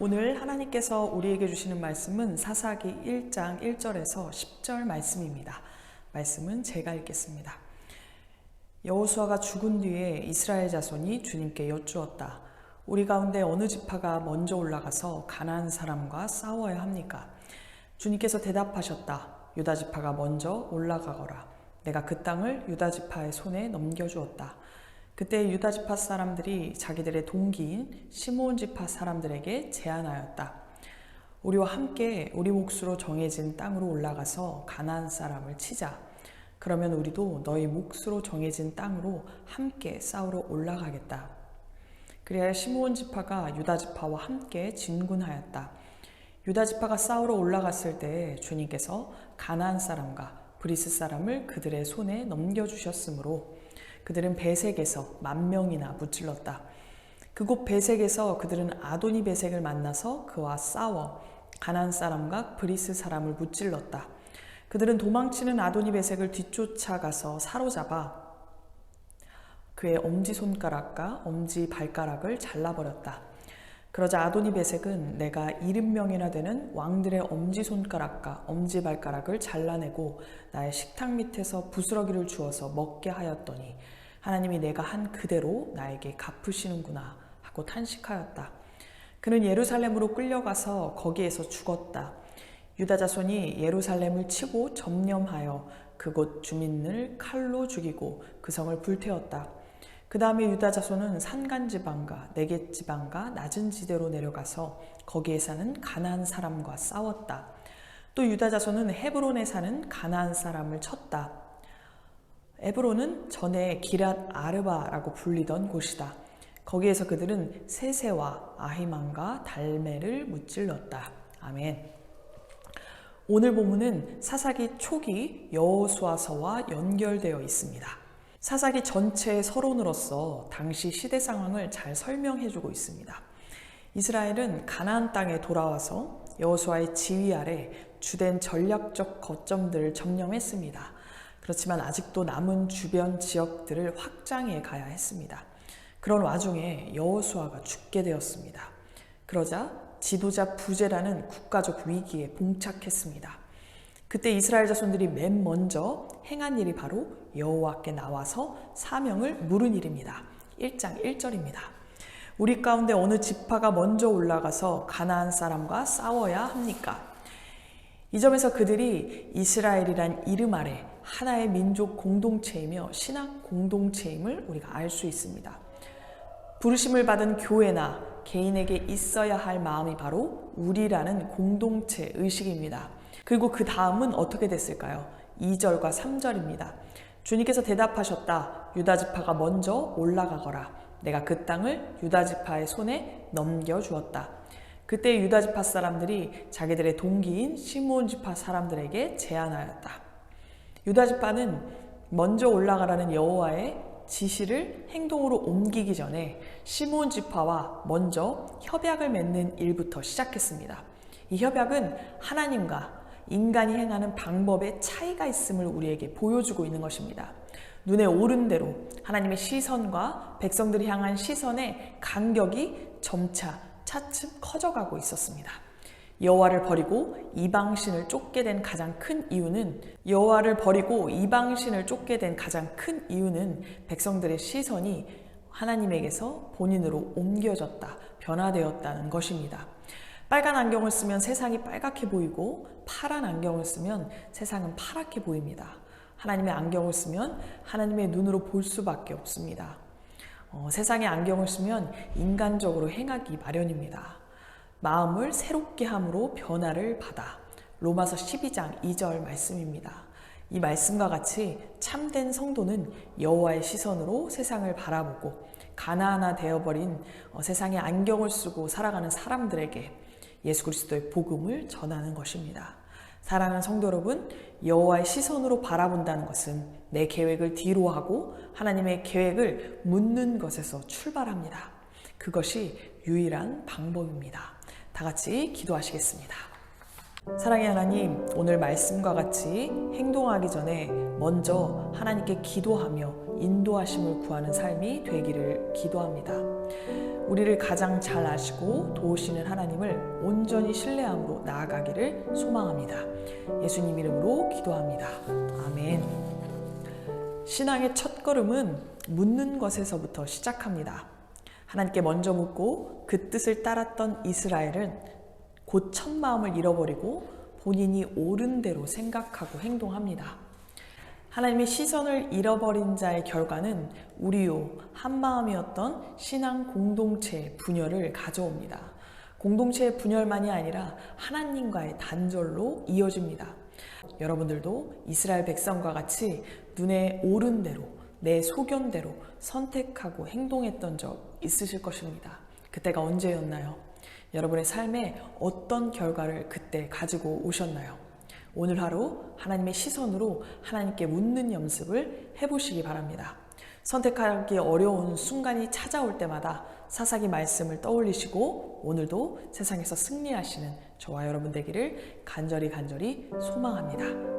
오늘 하나님께서 우리에게 주시는 말씀은 사사기 1장 1절에서 10절 말씀입니다. 말씀은 제가 읽겠습니다. 여호수아가 죽은 뒤에 이스라엘 자손이 주님께 여쭈었다. 우리 가운데 어느 지파가 먼저 올라가서 가나안 사람과 싸워야 합니까? 주님께서 대답하셨다. 유다 지파가 먼저 올라가거라. 내가 그 땅을 유다 지파의 손에 넘겨주었다. 그때 유다 지파 사람들이 자기들의 동기인 시므온 지파 사람들에게 제안하였다. 우리와 함께 우리 몫으로 정해진 땅으로 올라가서 가나안 사람을 치자. 그러면 우리도 너희 몫으로 정해진 땅으로 함께 싸우러 올라가겠다. 그래야 시므온 지파가 유다 지파와 함께 진군하였다. 유다 지파가 싸우러 올라갔을 때 주님께서 가나안 사람과 브리스 사람을 그들의 손에 넘겨주셨으므로 그들은 베색에서 10,000명이나 무찔렀다. 그곳 베색에서 그들은 아도니 베색을 만나서 그와 싸워 가나안 사람과 브리스 사람을 무찔렀다. 그들은 도망치는 아도니 베색을 뒤쫓아가서 사로잡아 그의 엄지손가락과 엄지발가락을 잘라버렸다. 그러자 아도니 베색은 내가 70명이나 되는 왕들의 엄지손가락과 엄지발가락을 잘라내고 나의 식탁 밑에서 부스러기를 주어서 먹게 하였더니 하나님이 내가 한 그대로 나에게 갚으시는구나 하고 탄식하였다. 그는 예루살렘으로 끌려가서 거기에서 죽었다. 유다 자손이 예루살렘을 치고 점령하여 그곳 주민을 칼로 죽이고 그 성을 불태웠다. 그 다음에 유다 자손은 산간지방과 네겝지방과 낮은 지대로 내려가서 거기에 사는 가나안 사람과 싸웠다. 또 유다 자손은 헤브론에 사는 가나안 사람을 쳤다. 헤브론은 전에 기랏 아르바라고 불리던 곳이다. 거기에서 그들은 세세와 아히만과 달메를 무찔렀다. 아멘. 오늘 본문은 사사기 초기 여호수아서와 연결되어 있습니다. 사사기 전체의 서론으로서 당시 시대 상황을 잘 설명해주고 있습니다. 이스라엘은 가나안 땅에 돌아와서 여호수아의 지휘 아래 주된 전략적 거점들을 점령했습니다. 그렇지만 아직도 남은 주변 지역들을 확장해 가야 했습니다. 그런 와중에 여호수아가 죽게 되었습니다. 그러자 지도자 부재라는 국가적 위기에 봉착했습니다. 그때 이스라엘 자손들이 맨 먼저 행한 일이 바로 여호와께 나와서 사명을 물은 일입니다. 1장 1절입니다. 우리 가운데 어느 지파가 먼저 올라가서 가나안 사람과 싸워야 합니까? 이 점에서 그들이 이스라엘이란 이름 아래 하나의 민족 공동체이며 신학 공동체임을 우리가 알 수 있습니다. 부르심을 받은 교회나 개인에게 있어야 할 마음이 바로 우리라는 공동체 의식입니다. 그리고 그 다음은 어떻게 됐을까요? 2절과 3절입니다. 주님께서 대답하셨다. 유다 지파가 먼저 올라가거라. 내가 그 땅을 유다 지파의 손에 넘겨주었다. 그때 유다 지파 사람들이 자기들의 동기인 시므온 지파 사람들에게 제안하였다. 유다 지파는 먼저 올라가라는 여호와의 지시를 행동으로 옮기기 전에 시므온 지파와 먼저 협약을 맺는 일부터 시작했습니다. 이 협약은 하나님과 인간이 행하는 방법의 차이가 있음을 우리에게 보여주고 있는 것입니다. 눈에 오른 대로 하나님의 시선과 백성들이 향한 시선의 간격이 점차 차츰 커져가고 있었습니다. 여호와를 버리고 이방신을 쫓게 된 가장 큰 이유는 백성들의 시선이 하나님에게서 본인으로 옮겨졌다, 변화되었다는 것입니다. 빨간 안경을 쓰면 세상이 빨갛게 보이고 파란 안경을 쓰면 세상은 파랗게 보입니다. 하나님의 안경을 쓰면 하나님의 눈으로 볼 수밖에 없습니다. 세상의 안경을 쓰면 인간적으로 행하기 마련입니다. 마음을 새롭게 함으로 변화를 받아. 로마서 12장 2절 말씀입니다. 이 말씀과 같이 참된 성도는 여호와의 시선으로 세상을 바라보고 가나안화 되어버린 세상의 안경을 쓰고 살아가는 사람들에게 예수 그리스도의 복음을 전하는 것입니다. 사랑하는 성도 여러분, 여호와의 시선으로 바라본다는 것은 내 계획을 뒤로 하고 하나님의 계획을 묻는 것에서 출발합니다. 그것이 유일한 방법입니다. 다 같이 기도하시겠습니다. 사랑의 하나님, 오늘 말씀과 같이 행동하기 전에 먼저 하나님께 기도하며 인도하심을 구하는 삶이 되기를 기도합니다. 우리를 가장 잘 아시고 도우시는 하나님을 온전히 신뢰함으로 나아가기를 소망합니다. 예수님 이름으로 기도합니다. 아멘. 신앙의 첫걸음은 묻는 것에서부터 시작합니다. 하나님께 먼저 묻고 그 뜻을 따랐던 이스라엘은 곧 첫 마음을 잃어버리고 본인이 옳은 대로 생각하고 행동합니다. 하나님의 시선을 잃어버린 자의 결과는 우리요 한마음이었던 신앙 공동체의 분열을 가져옵니다. 공동체의 분열만이 아니라 하나님과의 단절로 이어집니다. 여러분들도 이스라엘 백성과 같이 눈에 옳은 대로 내 소견대로 선택하고 행동했던 적 있으실 것입니다. 그때가 언제였나요? 여러분의 삶에 어떤 결과를 그때 가지고 오셨나요? 오늘 하루 하나님의 시선으로 하나님께 묻는 연습을 해보시기 바랍니다. 선택하기 어려운 순간이 찾아올 때마다 사사기 말씀을 떠올리시고 오늘도 세상에서 승리하시는 저와 여러분 되기를 간절히 소망합니다.